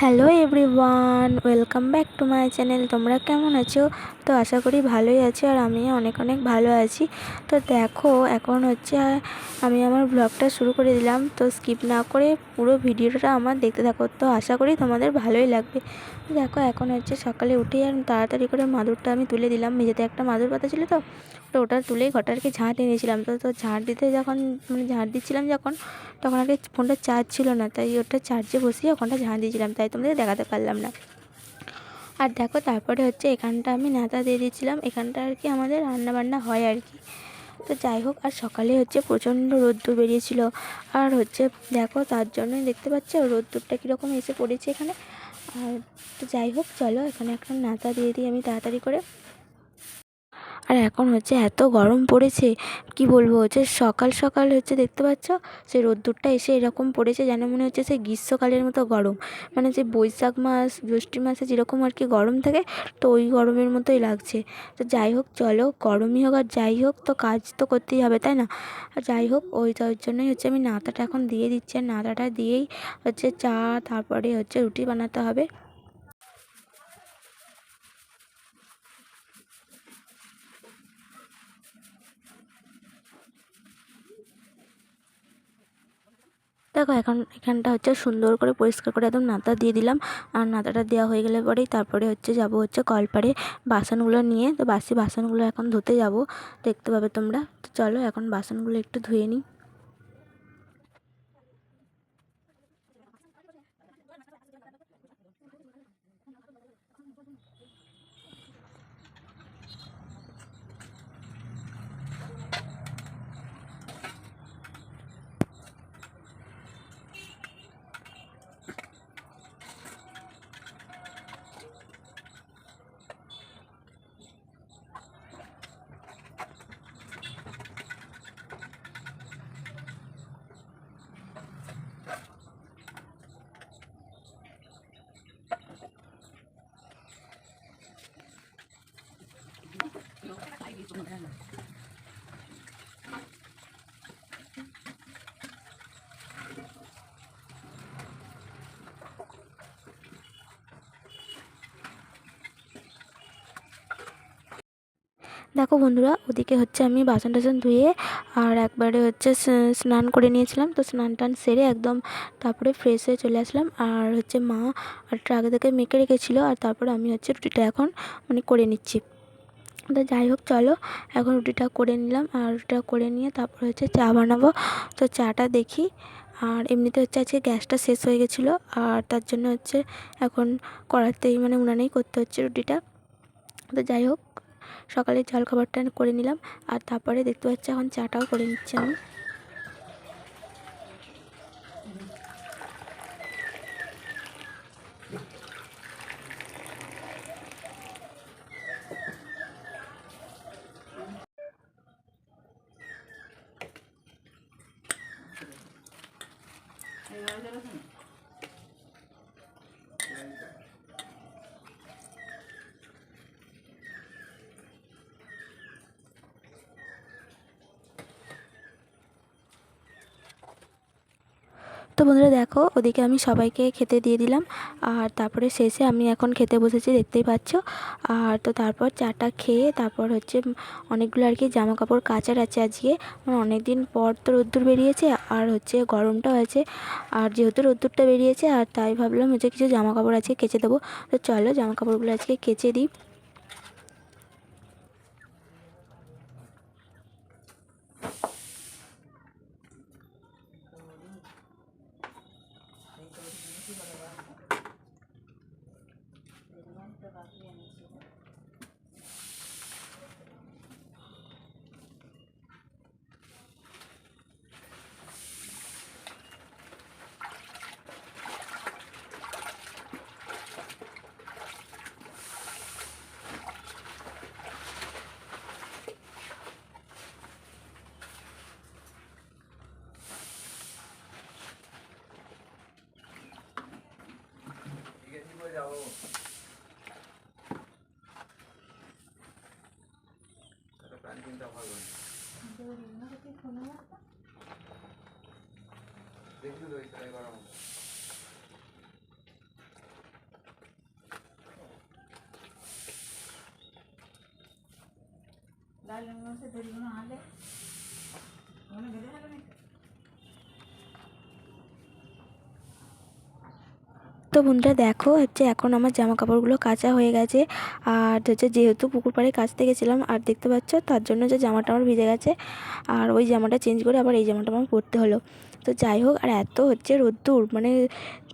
Hello everyone, welcome back to my channel. তোমরা কেমন আছো? তো আশা করি ভালোই আছো, আর আমি অনেক অনেক ভালো আছি। তো দেখো, এখন হচ্ছে আমি আমার ব্লগটা শুরু করে দিলাম। তো স্কিপ না করে পুরো ভিডিওটা আমার দেখতে থাকো, তো আশা করি তোমাদের ভালোই লাগবে। দেখো, এখন হচ্ছে সকালে উঠে আর তাড়াতাড়ি করে মাদুরটা আমি তুলে দিলাম। মেঝেতে একটা মাদুর পাতা ছিল, তো ওটা তুলেই ঘরটা আর কি ঝাঁট এনেছিলাম। তো ঝাঁট দিতে যখন ঝাঁট দিচ্ছিলাম যখন, তখন আগে ফোনটা চার্জ ছিল না, তাই ওটা চার্জে বসিয়ে ওখানটা ঝাঁট দিয়েছিলাম, তাই তোমাদের দেখাতে পারলাম না। আর দেখো, তারপরে হচ্ছে এখানটা আমি ন্যাতা দিয়ে দিয়েছিলাম। এখানটা আর কি আমাদের রান্নাবান্না হয় আর কি। তো যাই হোক, আর সকালে হচ্ছে প্রচণ্ড রোদ্দুর বেরিয়েছিল। আর হচ্ছে দেখো, তার জন্যই দেখতে পাচ্ছ রোদ্দুরটা কীরকম এসে পড়েছে এখানে। আর তো যাই হোক, চলো এখানে একটা ন্যাতা দিয়ে দিই আমি তাড়াতাড়ি করে। আর এখন হচ্ছে এত গরম পড়েছে, কি বলবো, হচ্ছে সকাল সকাল হচ্ছে দেখতে পাচ্ছ সেই রোদ্দুরটা এসে এরকম পড়েছে, যেন মনে হচ্ছে সেই গ্রীষ্মকালের মতো গরম। মানে যে বৈশাখ মাস জ্যৈষ্ঠ মাসে যেরকম আর কি গরম থাকে, তো ওই গরমের মতোই লাগছে। তো যাই হোক, চলো গরমই হোক আর যাই হোক, তো কাজ তো করতেই হবে, তাই না? আর যাই হোক, ওইটার জন্যই হচ্ছে আমি নাতাটা এখন দিয়ে দিচ্ছি। আর নাতাটা দিয়েই হচ্ছে চা, তারপরে হচ্ছে রুটি বানাতে হবে। দেখো, এখন এখানটা হচ্ছে সুন্দর করে পরিষ্কার করে একদম নাতা দিয়ে দিলাম। আর নাতাটা দেওয়া হয়ে গেলে পরেই তারপরে হচ্ছে যাব হচ্ছে কলপাড়ে বাসনগুলো নিয়ে। তো বাসি বাসনগুলো এখন ধুতে যাব, দেখতে পাবে তোমরা। তো চলো এখন বাসনগুলো একটু ধুয়ে নিই। দেখো বন্ধুরা, ওদিকে হচ্ছে আমি বাসন টাসন ধুয়ে আর একবারে হচ্ছে স্নান করে নিয়েছিলাম। তো স্নান টান সেরে একদম তারপরে ফ্রেশ হয়ে চলে আসলাম। আর হচ্ছে মা আর আগে থেকে মেখে রেখেছিলো, আর তারপরে আমি হচ্ছে রুটিটা এখন করে নিচ্ছি। তো যাই হোক, চলো এখন রুটিটা করে নিলাম। আর রুটিটা করে নিয়ে তারপর হচ্ছে চা বানাবো। তো চাটা দেখি। আর এমনিতে হচ্ছে আজকে গ্যাসটা শেষ হয়ে গেছিলো, আর তার জন্য হচ্ছে এখন কড়াতেই উনানেই করতে হচ্ছে রুটিটা। তো যাই হোক, সকালের জলখাবারটা করে নিলাম। আর তারপরে দেখতে পাচ্ছি এখন চাটাও করে নিচ্ছি আমি। তো বন্ধুরা দেখো, ওদিকে আমি সবাইকে খেতে দিয়ে দিলাম। আর তারপরে শেষে আমি এখন খেতে বসেছি, দেখতেই পাচ্ছ। আর তো তারপর চাটা খেয়ে তারপর হচ্ছে অনেকগুলো আর কি জামা কাপড় কাচার আছে আজকে। অনেক দিন পর তো রোদ্দুর বেরিয়েছে, আর হচ্ছে গরমটাও আছে। আর যেহেতু রোদ্দুরটা বেরিয়েছে, আর তাই ভাবলাম হচ্ছে কিছু জামা কাপড় আজকে কেচে দেবো। তো চলো জামা কাপড়গুলো আজকে কেচে দিই। তো বন্ধুরা দেখো হচ্ছে এখন আমার জামা কাপড়গুলো কাচা হয়ে গেছে। আর হচ্ছে যেহেতু পুকুর পাড়ে কাচতে গেছিলাম আর দেখতে পাচ্ছ তার জন্য যে জামাটা আমার ভিজে গেছে, আর ওই জামাটা চেঞ্জ করে আবার এই জামাটা আমার পরতে হলো। তো যাই হোক, আর এত হচ্ছে রোদ্দুর, মানে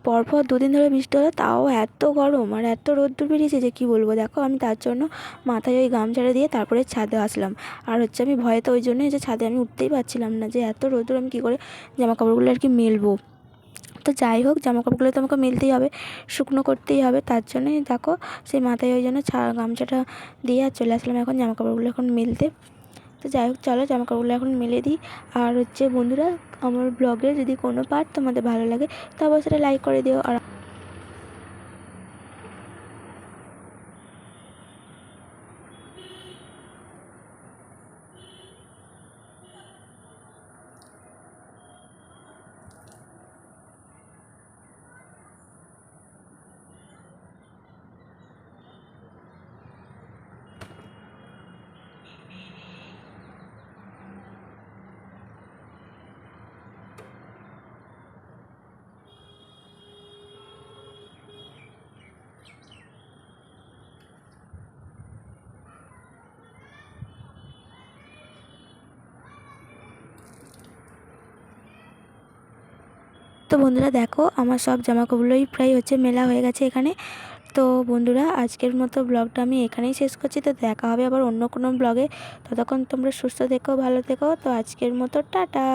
পরপর দুদিন ধরে বৃষ্টি হলো তাও এত গরম আর এত রোদ্দুর বেরিয়েছে যে কী বলবো। দেখো আমি তার জন্য মাথায় ওই গামছাটা দিয়ে তারপরে ছাদে আসলাম। আর হচ্ছে আমি ভয়েতে ওই জন্যই যে ছাদে আমি উঠতেই পারছিলাম না, যে এত রোদ্দুর আমি কী করে জামা কাপড়গুলো আর কি মেলবো। তো যাই হোক, জামা কাপড়গুলো তো আমাকে মেলতেই হবে, শুকনো করতেই হবে, তার জন্যই দেখো সেই মাথায় ওই জন্য গামছাটা দিয়ে আর চলে আসলাম এখন জামা কাপড়গুলো এখন মেলতে। তো যাই হোক, চলো জামা কাপড়গুলো এখন মেলে দিই। আর হচ্ছে বন্ধুরা, আমার ব্লগের যদি কোনো পার্ট তোমাদের ভালো লাগে তো অবশ্যই লাইক করে দিও। আর তো বন্ধুরা দেখো আমার সব জামা কাপড়গুলোই প্রায় হচ্ছে মেলা হয়ে গেছে এখানে। তো বন্ধুরা আজকের মতো ব্লগটা আমি এখানেই শেষ করছি। তো দেখা হবে আবার অন্য কোনো ব্লগে। ততক্ষণ তোমরা সুস্থ থেকো, ভালো থেকো। তো আজকের মতো টাটা।